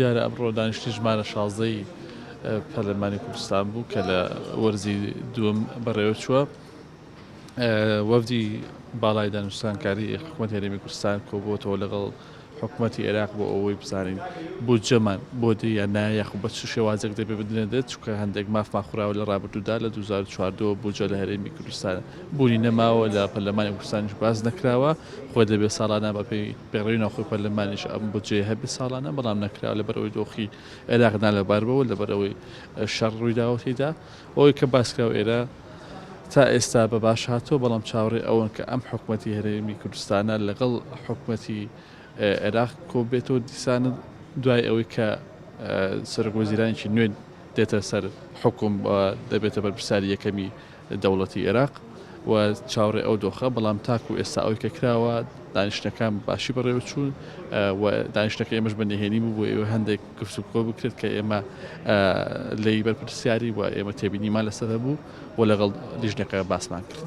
دیارە ئەمڕۆ دانیشتنی ژمارە 16ی پەرلەمانی کوردستان بوو کە لە وەرزی دووەم بەڕێوە چووە. وەفدی باڵای دانوستانکاری حکوومەتی هەرێمی کوردستان کۆبووەتەوە لەگەڵ حکوومەتی عێراق بۆ ئەوەی بزانین بودجەمان بۆ دیە نایە یاخود بە چ شێوازێک دەبێ بدرێنێت، چونکە هەندێک مافمان خوراوە لە ڕابردوودا لە 2014 بودجە لە هەرێمی کوردستان بوونی نەماوە، لە پەرلەمانی کوردستانیش باز نەکراوە. خۆی دەبێت ساڵانە بە پێی پێڕەوی ناوخۆی پەرلەمانیش ئەم بودجەیە هەبێت ساڵانە، بەڵام نەکراوە لەبەرەوەی دۆخی عێراقدا لەباربەوە لەبەرەوەی شەڕ ڕوویداوە تێیدا. ئەوەی کە باسکراوە ئێرە تا ئێستا بە باش هاتۆ، بەڵام چاوەڕێ ئەوەن کە ئەم حکوومەتی هەرێمی کوردستانە لەگەڵ حکوومەتی عێراق کۆبێتەوە دیسانە دوای ئەوەی کە سەرۆکوەزیرانێکی نوێ دێتە سەر حکوم دەبێتە بەرپرساری یەکەمی دەوڵەتی عێراق و چاوەڕێ ئەو دۆخە. بەڵام تاکو ئێستا ئەوەی کە کراوە دانیشتەکان باشی بەڕێوە چوون و دانیشتەکە ئێمەش بەنهێنی بوو بۆ ئێوە هەندێک گفتوگۆ بکرێت کە ئێمە لی بەرپرسیاری و ئێمە تێبینیمان لەسەر بوو و لەگەڵ لیژنەکە باسمان کرد.